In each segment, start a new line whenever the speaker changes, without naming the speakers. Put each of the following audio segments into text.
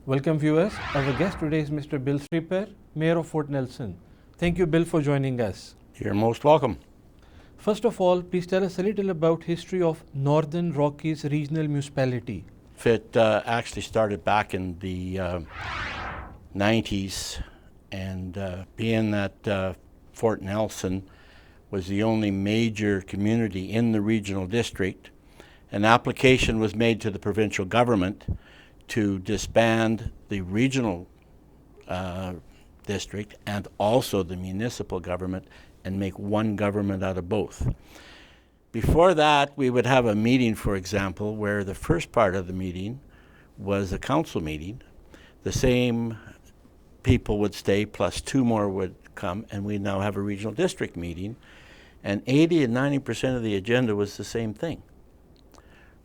Welcome viewers. Our guest today is Mr. Bill Streeper, Mayor of Fort Nelson. Thank you, Bill, for joining us.
You're most welcome.
First of all, please tell us a little about history of Northern Rockies Regional Municipality.
It actually started back in the 90s, and being that Fort Nelson was the only major community in the regional district, an application was made to the provincial government to disband the regional district and also the municipal government and make one government out of both. Before that, we would have a meeting, for example, where the first part of the meeting was a council meeting. The same people would stay, plus two more would come, and we now have a regional district meeting. And 80 and 90% of the agenda was the same thing.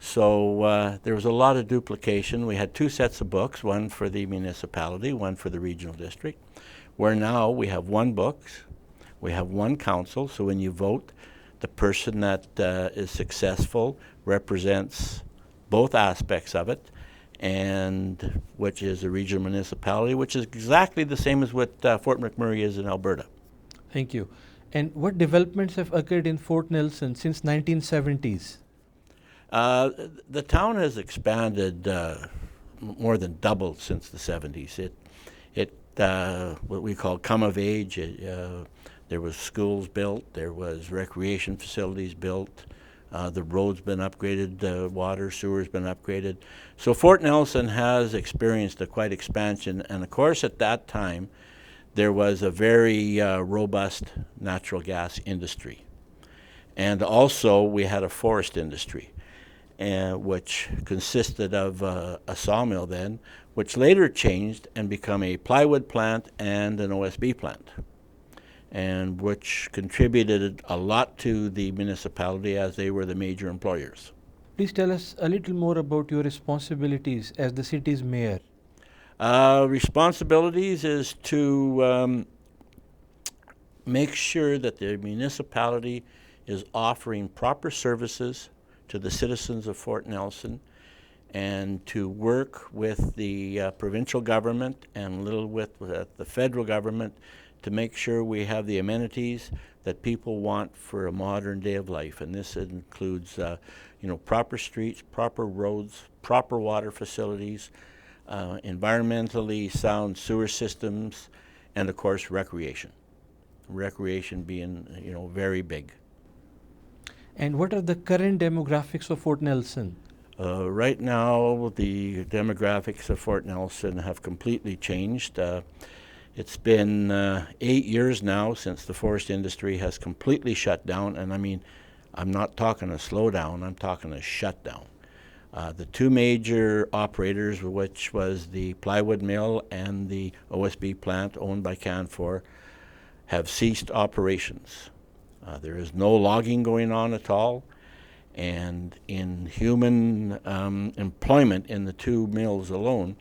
So there was a lot of duplication. We had two sets of books, one for the municipality, one for the regional district, where now we have one book, we have one council, so when you vote, the person that is successful represents both aspects of it, and which is a regional municipality, which is exactly the same as what Fort McMurray is in Alberta.
Thank you. And what developments have occurred in Fort Nelson since 1970s?
The town has expanded more than doubled since the 70s. It what we call come of age. There was schools built, there was recreation facilities built, the roads been upgraded, water, sewer's been upgraded. So Fort Nelson has experienced a quite expansion, and of course at that time there was a very robust natural gas industry. And also we had a forest industry, which consisted of a sawmill then, which later changed and become a plywood plant and an OSB plant, and which contributed a lot to the municipality as they were the major employers.
Please tell us a little more about your responsibilities as the city's mayor.
Responsibilities is to make sure that the municipality is offering proper services to the citizens of Fort Nelson, and to work with the provincial government and a little with the federal government to make sure we have the amenities that people want for a modern day of life. And this includes proper streets, proper roads, proper water facilities, environmentally sound sewer systems, and of course recreation. Recreation being very big.
And what are the current demographics of Fort Nelson?
Right now, the demographics of Fort Nelson have completely changed. It's been 8 years now since the forest industry has completely shut down, and I mean, I'm not talking a slowdown, I'm talking a shutdown. The two major operators, which was the plywood mill and the OSB plant owned by Canfor, have ceased operations. There is no logging going on at all, and in human employment in the two mills alone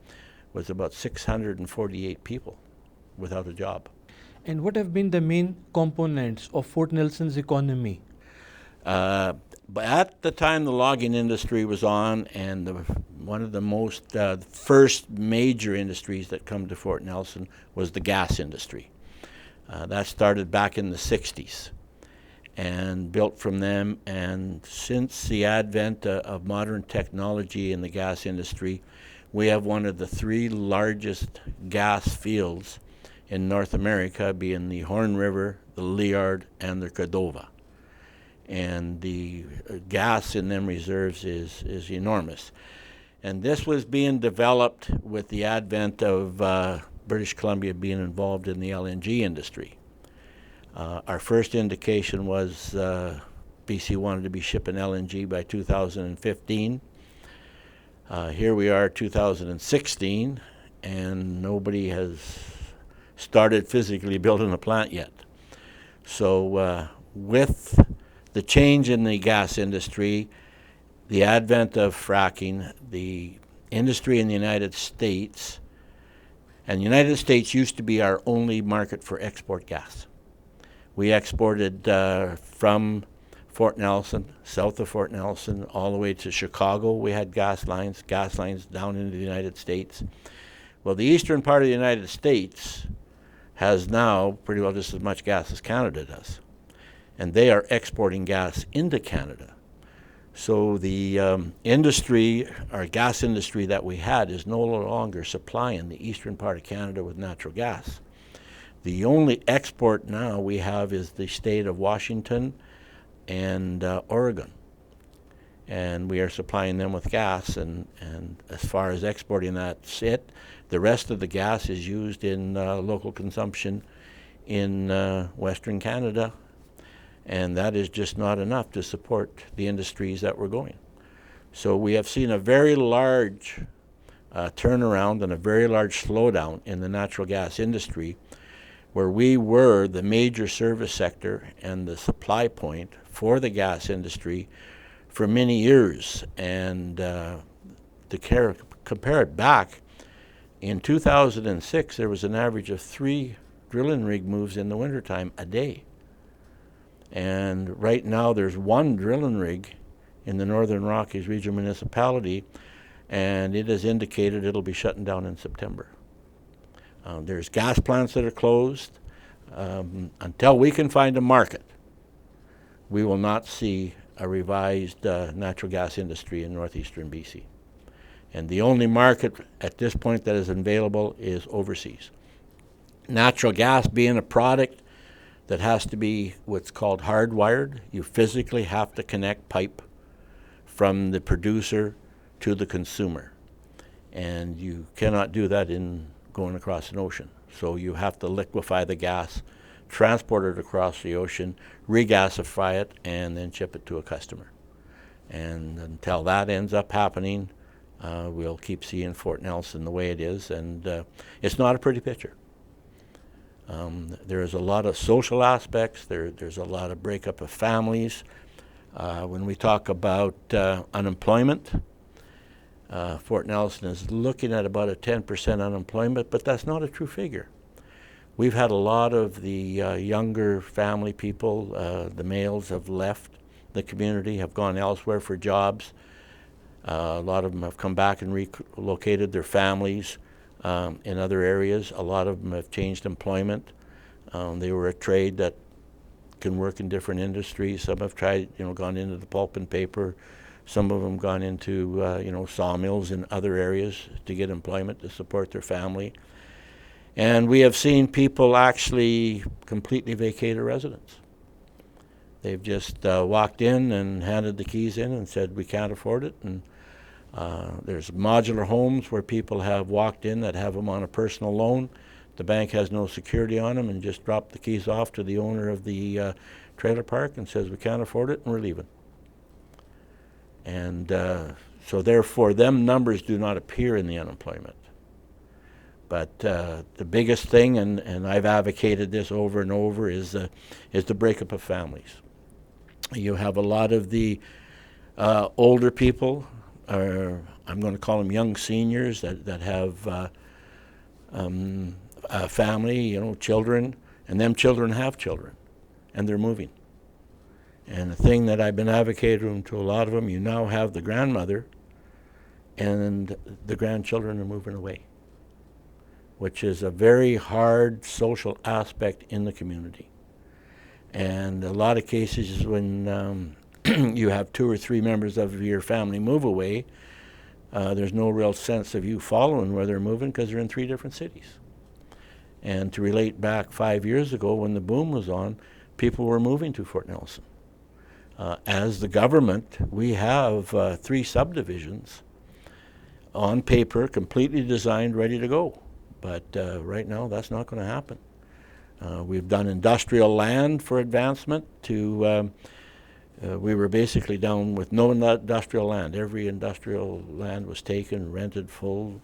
was about 648 people without a job.
And what have been the main components of Fort Nelson's economy?
But at the time the logging industry was on, and one of the most first major industries that come to Fort Nelson was the gas industry. That started back in the 60s and built from them, and since the advent of modern technology in the gas industry, we have one of the three largest gas fields in North America, being the Horn River, the Liard, and the Cordova. And the gas in them reserves is enormous. And this was being developed with the advent of British Columbia being involved in the LNG industry. Our first indication was BC wanted to be shipping LNG by 2015. Here we are, 2016, and nobody has started physically building a plant yet. So with the change in the gas industry, the advent of fracking, the industry in the United States, and the United States used to be our only market for export gas. We exported from Fort Nelson, south of Fort Nelson, all the way to Chicago. We had gas lines down into the United States. Well, the eastern part of the United States has now pretty well just as much gas as Canada does. And they are exporting gas into Canada. So the industry, our gas industry that we had, is no longer supplying the eastern part of Canada with natural gas. The only export now we have is the state of Washington and Oregon. And we are supplying them with gas, and as far as exporting, that's it. The rest of the gas is used in local consumption in Western Canada, and that is just not enough to support the industries that we're going. So we have seen a very large turnaround and a very large slowdown in the natural gas industry, where we were the major service sector and the supply point for the gas industry for many years. And to compare it back, in 2006 there was an average of 3 drilling rig moves in the wintertime a day. And right now there's 1 drilling rig in the Northern Rockies Regional Municipality, and it has indicated it'll be shutting down in September. There's gas plants that are closed. Until we can find a market, we will not see a revised natural gas industry in northeastern BC. And the only market at this point that is available is overseas. Natural gas being a product that has to be what's called hardwired. You physically have to connect pipe from the producer to the consumer. And you cannot do that in going across an ocean. So you have to liquefy the gas, transport it across the ocean, regasify it, and then ship it to a customer. And until that ends up happening, we'll keep seeing Fort Nelson the way it is, and it's not a pretty picture. There's a lot of social aspects. There's a lot of breakup of families. When we talk about unemployment, Fort Nelson is looking at about a 10% unemployment, but that's not a true figure. We've had a lot of the younger family people, the males have left the community, have gone elsewhere for jobs. A lot of them have come back and relocated their families in other areas. A lot of them have changed employment. They were a trade that can work in different industries. Some have tried, gone into the pulp and paper. Some of them gone into, sawmills in other areas to get employment to support their family. And we have seen people actually completely vacate a residence. They've just walked in and handed the keys in and said, we can't afford it. And there's modular homes where people have walked in that have them on a personal loan. The bank has no security on them and just dropped the keys off to the owner of the trailer park and says, we can't afford it and we're leaving. And so therefore, them numbers do not appear in the unemployment. But the biggest thing, and I've advocated this over and over, is the breakup of families. You have a lot of the older people, or I'm going to call them young seniors, that have a family, children, and them children have children, and they're moving. And the thing that I've been advocating to a lot of them, you now have the grandmother, and the grandchildren are moving away, which is a very hard social aspect in the community. And a lot of cases when you have 2 or 3 members of your family move away, there's no real sense of you following where they're moving because they're in 3 different cities. And to relate back 5 years ago when the boom was on, people were moving to Fort Nelson. As the government, we have 3 subdivisions on paper, completely designed, ready to go. But right now, that's not going to happen. We've done industrial land for advancement to, we were basically down with no industrial land. Every industrial land was taken, rented full,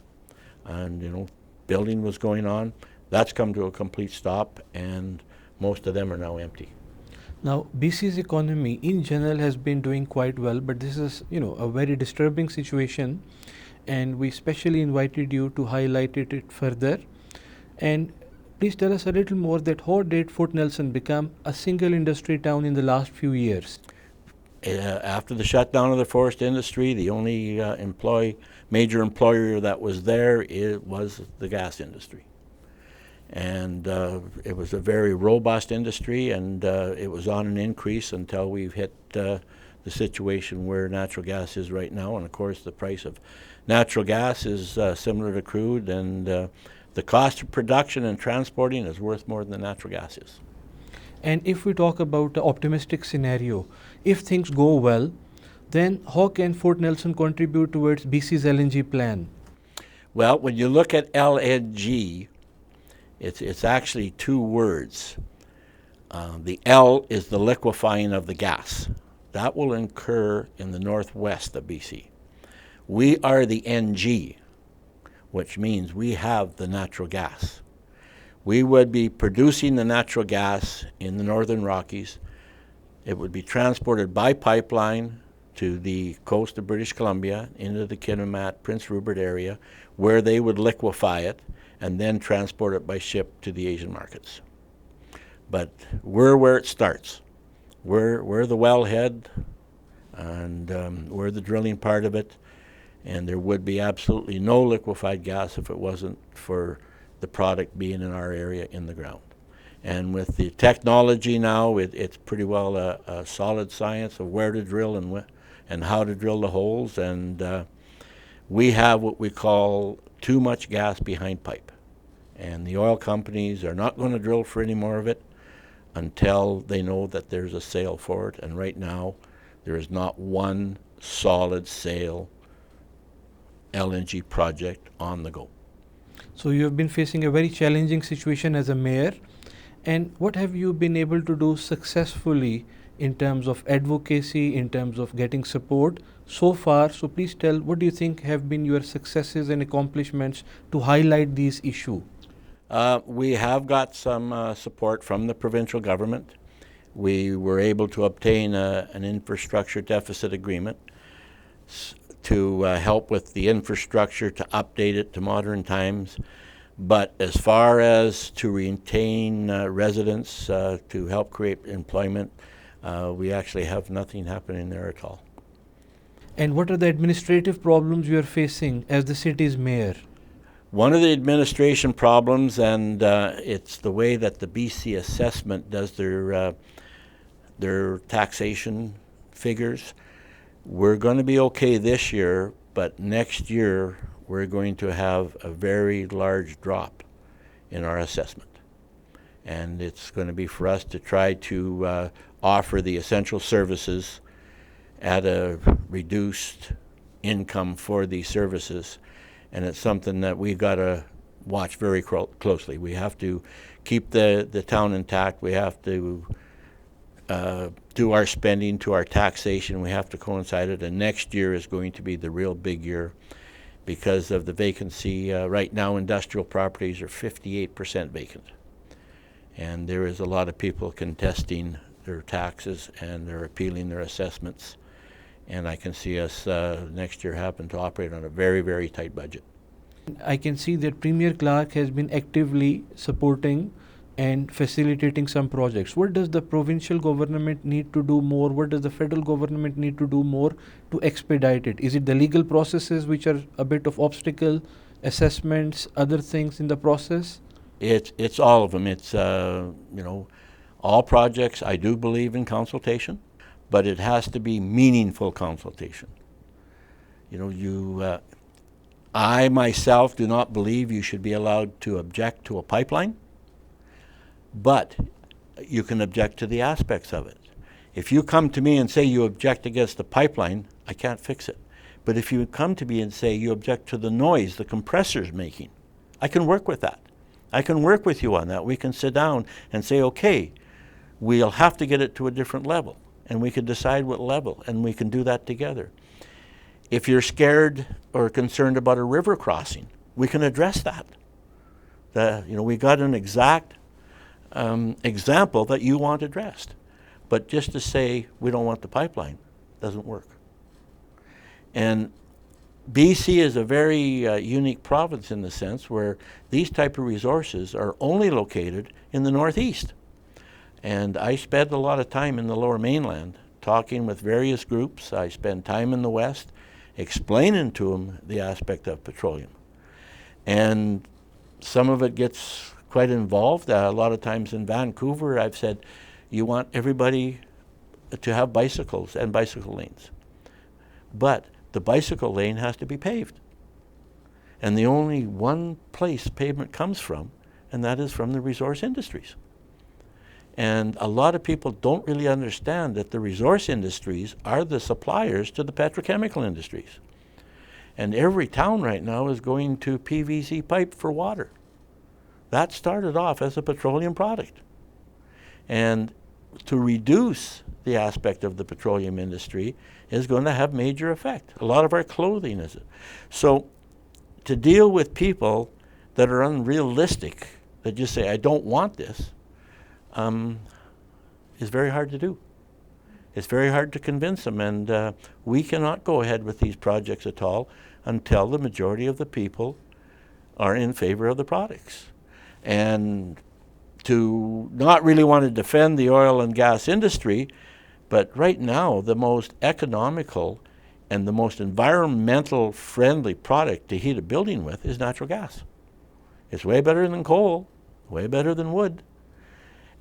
and building was going on. That's come to a complete stop, and most of them are now empty.
Now, BC's economy in general has been doing quite well, but this is, a very disturbing situation, and we specially invited you to highlight it further. And please tell us a little more that how did Fort Nelson become a single industry town in the last few years?
After the shutdown of the forest industry, the only major employer that was there was the gas industry. And it was a very robust industry, and it was on an increase until we've hit the situation where natural gas is right now. And of course, the price of natural gas is similar to crude, and the cost of production and transporting is worth more than the natural gas is.
And if we talk about the optimistic scenario, if things go well, then how can Fort Nelson contribute towards BC's LNG plan?
Well, when you look at LNG, it's actually two words. The L is the liquefying of the gas. That will occur in the northwest of BC. We are the NG, which means we have the natural gas. We would be producing the natural gas in the Northern Rockies. It would be transported by pipeline to the coast of British Columbia into the Kitimat, Prince Rupert area, where they would liquefy it and then transport it by ship to the Asian markets. But we're where it starts. We're the wellhead, and we're the drilling part of it, and there would be absolutely no liquefied gas if it wasn't for the product being in our area in the ground. And with the technology now, it's pretty well a solid science of where to drill and how to drill the holes, and we have what we call too much gas behind pipe. And the oil companies are not going to drill for any more of it until they know that there's a sale for it. And right now, there is not one solid sale LNG project on the go.
So you have been facing a very challenging situation as a mayor. And what have you been able to do successfully in terms of advocacy, in terms of getting support so far? So please tell, what do you think have been your successes and accomplishments to highlight these issues?
We have got some support from the provincial government. We were able to obtain an infrastructure deficit agreement to help with the infrastructure, to update it to modern times. But as far as to retain residents, to help create employment, we actually have nothing happening there at all.
And what are the administrative problems you are facing as the city's mayor?
One of the administration problems, and it's the way that the BC assessment does their taxation figures. We're going to be okay this year, but next year we're going to have a very large drop in our assessment. And it's going to be for us to try to offer the essential services at a reduced income for these services. And it's something that we've got to watch very closely. We have to keep the town intact. We have to do our spending to our taxation. We have to coincide it. And next year is going to be the real big year because of the vacancy. Right now, industrial properties are 58% vacant. And there is a lot of people contesting their taxes, and they're appealing their assessments. And I can see us next year having to operate on a very, very tight budget.
I can see that Premier Clark has been actively supporting and facilitating some projects. What does the provincial government need to do more? What does the federal government need to do more to expedite it? Is it the legal processes which are a bit of obstacle, assessments, other things in the process?
It's all of them. It's all projects. I do believe in consultation, but it has to be meaningful consultation. I myself do not believe you should be allowed to object to a pipeline, but you can object to the aspects of it. If you come to me and say you object against the pipeline, I can't fix it. But if you come to me and say you object to the noise the compressor's making, I can work with that. I can work with you on that. We can sit down and say, okay, we'll have to get it to a different level, and we can decide what level, and we can do that together. If you're scared or concerned about a river crossing, we can address that. We got an exact example that you want addressed. But just to say we don't want the pipeline doesn't work. And BC is a very unique province in the sense where these type of resources are only located in the northeast. And I spent a lot of time in the Lower Mainland talking with various groups. I spend time in the West explaining to them the aspect of petroleum. And some of it gets quite involved. A lot of times in Vancouver, I've said, you want everybody to have bicycles and bicycle lanes. But the bicycle lane has to be paved. And the only one place pavement comes from, and that is from the resource industries. And a lot of people don't really understand that the resource industries are the suppliers to the petrochemical industries. And every town right now is going to PVC pipe for water. That started off as a petroleum product. And to reduce the aspect of the petroleum industry is going to have major effect. A lot of our clothing is it. So to deal with people that are unrealistic, that just say, I don't want this, is very hard to do. It's very hard to convince them, and we cannot go ahead with these projects at all until the majority of the people are in favor of the products. And to not really want to defend the oil and gas industry, but right now the most economical and the most environmental friendly product to heat a building with is natural gas. It's way better than coal, way better than wood.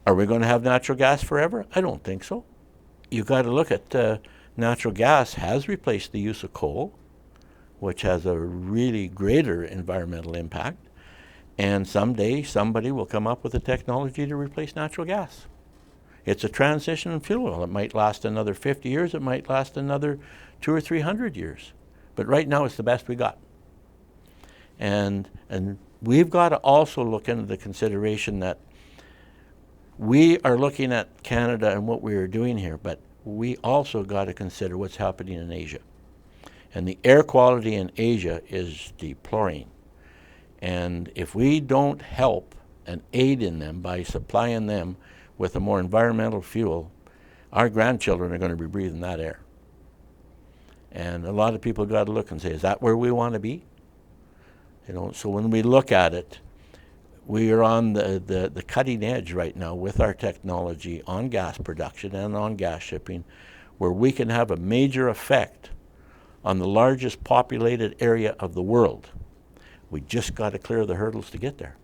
Are we going to have natural gas forever? I don't think so. You've got to look at natural gas has replaced the use of coal, which has a really greater environmental impact. And someday somebody will come up with a technology to replace natural gas. It's a transition fuel. It might last another 50 years. It might last another 200 or 300 years. But right now it's the best we got. And we've got to also look into the consideration that we are looking at Canada and what we are doing here, but we also got to consider what's happening in Asia. And the air quality in Asia is deploring. And if we don't help and aid in them by supplying them with a more environmental fuel, our grandchildren are going to be breathing that air. And a lot of people got to look and say, is that where we want to be? You know, so when we look at it, we are on the cutting edge right now with our technology on gas production and on gas shipping, where we can have a major effect on the largest populated area of the world. We just got to clear the hurdles to get there.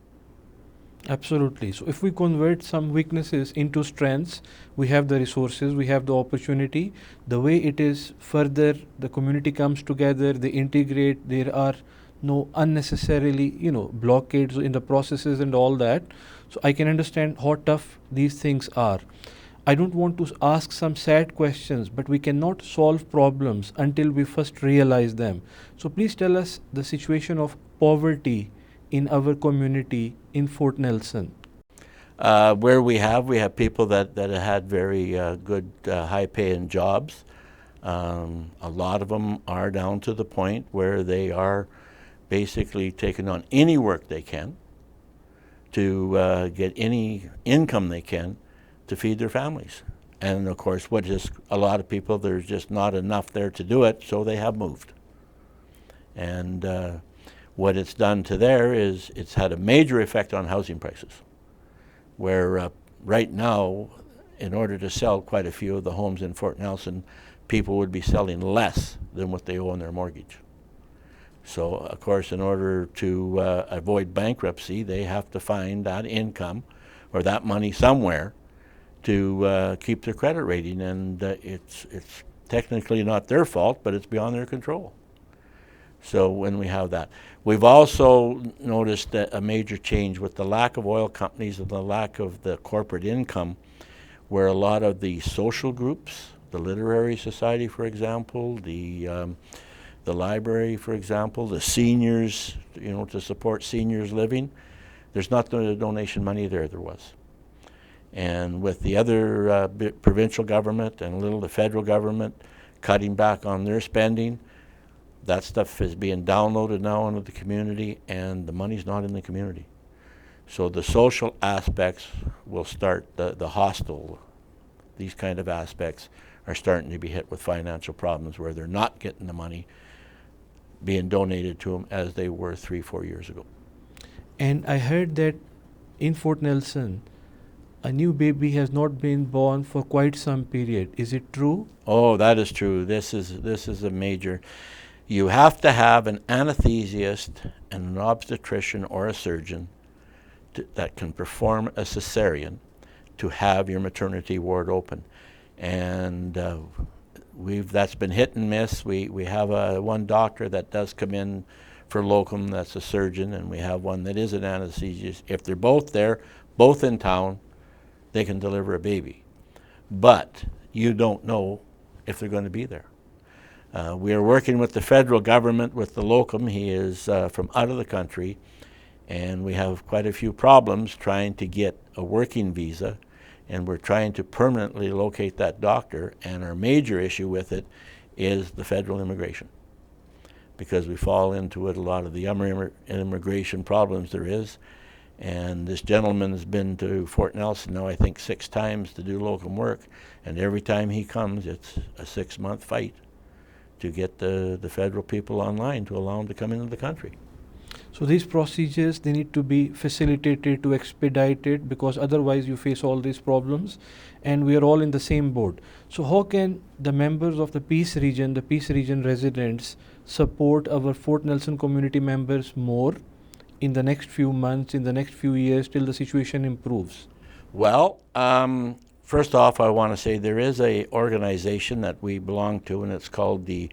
Absolutely. So if we convert some weaknesses into strengths, we have the resources, we have the opportunity. The way it is further, the community comes together, they integrate, there are no unnecessarily, blockades in the processes and all that. So I can understand how tough these things are. I don't want to ask some sad questions, but we cannot solve problems until we first realize them. So please tell us the situation of poverty in our community in Fort Nelson.
Where we have people that have had very good high-paying jobs. A lot of them are down to the point where they are basically taking on any work they can to get any income they can to feed their families. And of course, what is a lot of people, there's just not enough there to do it, so they have moved. And what it's done to there is it's had a major effect on housing prices, where right now, in order to sell quite a few of the homes in Fort Nelson, people would be selling less than what they owe on their mortgage. So, of course, in order to avoid bankruptcy, they have to find that income or that money somewhere to keep their credit rating, and it's technically not their fault, but it's beyond their control. So when we have that. We've also noticed a major change with the lack of oil companies and the lack of the corporate income, where a lot of the social groups, the literary society, for example, the library, for example, the seniors, to support seniors living, there's not the donation money there was. And with the other provincial government and a little the federal government cutting back on their spending, that stuff is being downloaded now into the community, and the money's not in the community. So the social aspects will start, the hostel, these kind of aspects are starting to be hit with financial problems where they're not getting the money being donated to them as they were 3-4 years ago.
And I heard that in Fort Nelson, a new baby has not been born for quite some period. Is it true?
Oh, that is true. This is a major. You have to have an anesthesiast and an obstetrician or a surgeon that can perform a cesarean to have your maternity ward open, and that's been hit and miss. We have one doctor that does come in for locum, that's a surgeon, and we have one that is an anesthesiast. If they're both there, both in town, they can deliver a baby. But you don't know if they're going to be there. We are working with the federal government, with the locum. He is from out of the country, and we have quite a few problems trying to get a working visa, and we're trying to permanently locate that doctor, and our major issue with it is the federal immigration, because we fall into it a lot of the immigration problems there is. And this gentleman has been to Fort Nelson now, I think, 6 times to do locum work, and every time he comes, it's a 6-month fight to get the federal people online to allow him to come into the country.
So these procedures, they need to be facilitated, to expedited, because otherwise you face all these problems, and we are all in the same boat. So how can the members of the Peace Region, the Peace Region residents, support our Fort Nelson community members more in the next few months, in the next few years, till the situation improves?
Well, first off, I want to say there is a organization that we belong to, and it's called the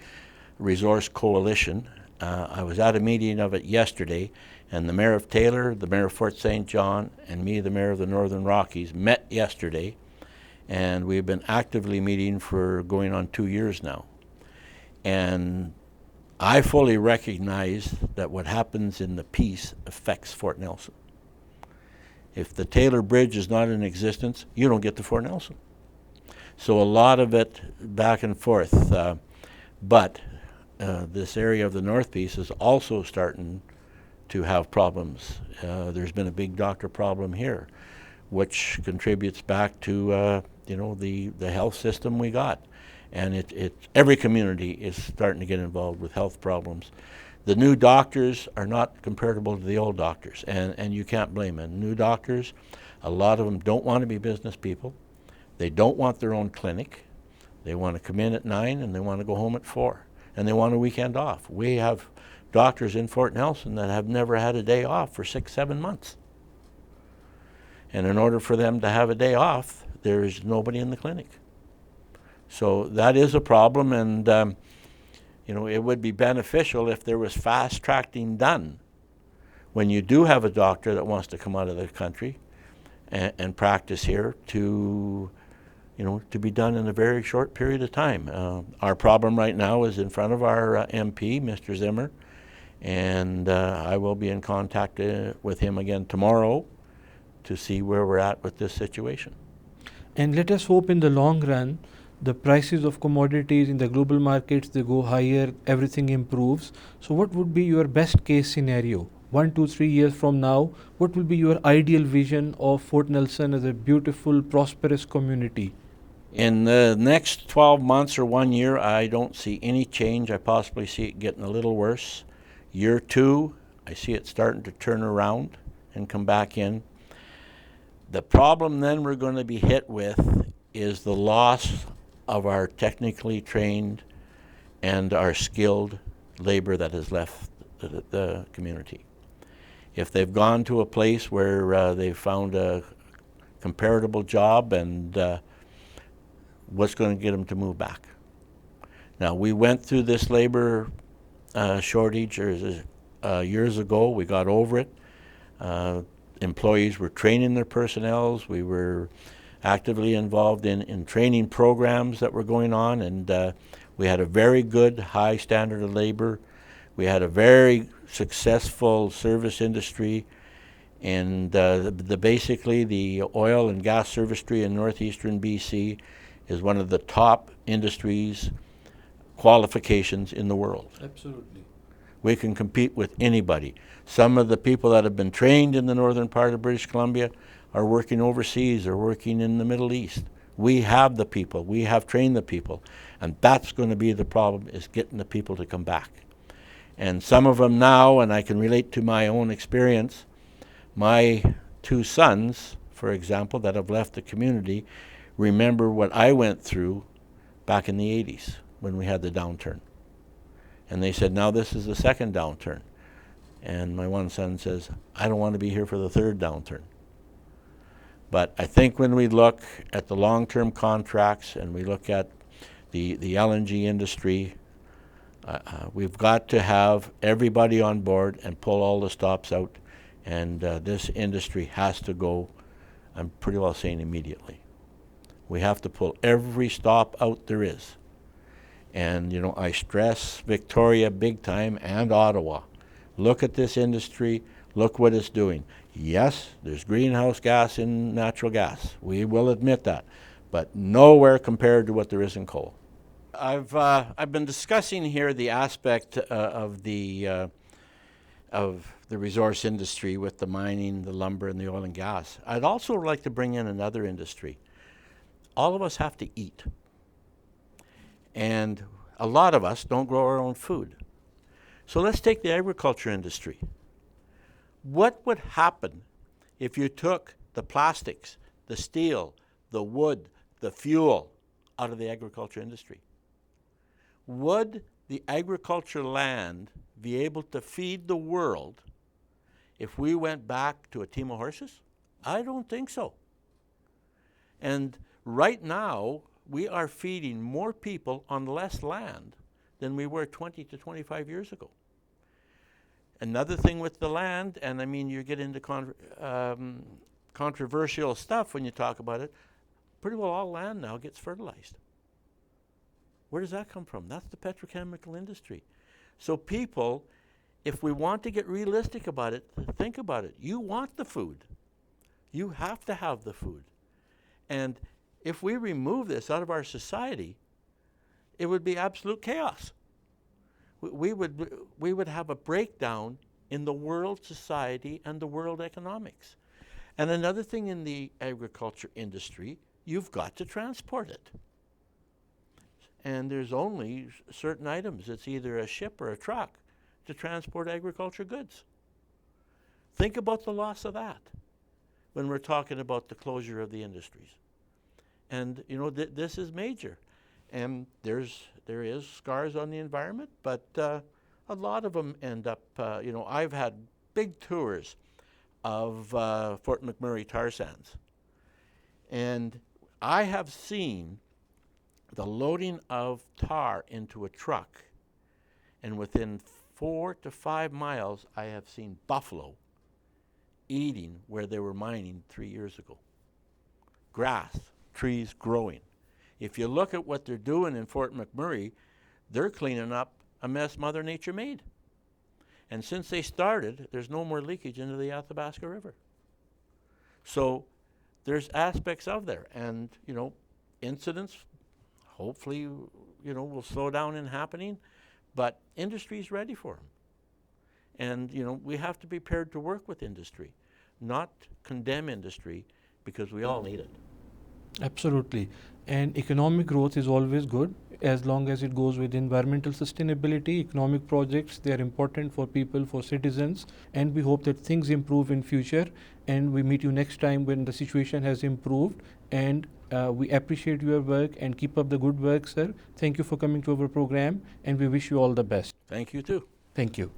Resource Coalition. I was at a meeting of it yesterday, and the Mayor of Taylor, the Mayor of Fort St. John, and me, the Mayor of the Northern Rockies, met yesterday, and we've been actively meeting for going on 2 years now. And I fully recognize that what happens in the Peace affects Fort Nelson. If the Taylor Bridge is not in existence, you don't get to Fort Nelson. So a lot of it back and forth, but this area of the North Peace is also starting to have problems. There's been a big doctor problem here, which contributes back to the health system we got. And every community is starting to get involved with health problems. The new doctors are not comparable to the old doctors, and you can't blame them. New doctors, a lot of them don't want to be business people. They don't want their own clinic. They want to come in at 9 and they want to go home at 4, and they want a weekend off. We have doctors in Fort Nelson that have never had a day off for 6-7 months. And in order for them to have a day off, there is nobody in the clinic. So that is a problem, and it would be beneficial if there was fast tracking done when you do have a doctor that wants to come out of the country and practice here to be done in a very short period of time. Our problem right now is in front of our MP, Mr. Zimmer, and I will be in contact with him again tomorrow to see where we're at with this situation.
And let us hope in the long run, the prices of commodities in the global markets, they go higher, everything improves. So what would be your best case scenario? 1, 2, 3 years from now, what will be your ideal vision of Fort Nelson as a beautiful, prosperous community?
In the next 12 months or 1 year, I don't see any change. I possibly see it getting a little worse. Year 2, I see it starting to turn around and come back in. The problem then we're going to be hit with is the loss of our technically trained and our skilled labor that has left the community. If they've gone to a place where they've found a comparable job, and what's going to get them to move back? Now, we went through this labor shortage years ago. We got over it. Employees were training their personnels. We were actively involved in training programs that were going on, and we had a very good high standard of labor. We had a very successful service industry, and basically the oil and gas service industry in northeastern BC is one of the top industries qualifications in the world.
Absolutely.
We can compete with anybody. Some of the people that have been trained in the northern part of British Columbia are working overseas or working in the Middle East. We have the people. We have trained the people. And that's going to be the problem, is getting the people to come back. And some of them now, and I can relate to my own experience, my 2 sons for example, that have left the community remember what I went through back in the 80s when we had the downturn. And they said, now this is the second downturn. And my one son says, I don't want to be here for the third downturn. But I think when we look at the long-term contracts and we look at the LNG industry, we've got to have everybody on board and pull all the stops out. And this industry has to go, I'm pretty well saying immediately. We have to pull every stop out there is. And, you know, I stress Victoria big time and Ottawa. Look at this industry. Look what it's doing. Yes, there's greenhouse gas in natural gas. We will admit that. But nowhere compared to what there is in coal. I've been discussing here the aspect of the resource industry with the mining, the lumber, and the oil and gas. I'd also like to bring in another industry. All of us have to eat. And a lot of us don't grow our own food. So let's take the agriculture industry. What would happen if you took the plastics, the steel, the wood, the fuel out of the agriculture industry? Would the agriculture land be able to feed the world if we went back to a team of horses? I don't think so. And right now, we are feeding more people on less land than we were 20 to 25 years ago. Another thing with the land, and I mean, you get into controversial stuff when you talk about it, pretty well all land now gets fertilized. Where does that come from? That's the petrochemical industry. So people, if we want to get realistic about it, think about it. You want the food. You have to have the food. And if we remove this out of our society, it would be absolute chaos. We would have a breakdown in the world society and the world economics. And another thing in the agriculture industry, you've got to transport it. And there's only certain items. It's either a ship or a truck to transport agriculture goods. Think about the loss of that when we're talking about the closure of the industries. And you know, this is major. And there is scars on the environment, but a lot of them end up, you know, I've had big tours of Fort McMurray tar sands. And I have seen the loading of tar into a truck, and within 4 to 5 miles, I have seen buffalo eating where they were mining 3 years ago. Grass, trees growing. If you look at what they're doing in Fort McMurray, they're cleaning up a mess Mother Nature made. And since they started, there's no more leakage into the Athabasca River. So there's aspects of there. And, you know, incidents, hopefully, you know, will slow down in happening, but industry's ready for them. And, you know, we have to be prepared to work with industry, not condemn industry, because we all need it.
Absolutely. And economic growth is always good as long as it goes with environmental sustainability. Economic projects, they are important for people, for citizens, and we hope that things improve in future. And we meet you next time when the situation has improved. And we appreciate your work and keep up the good work, sir. Thank you for coming to our program, and we wish you all the best.
Thank you too.
Thank you.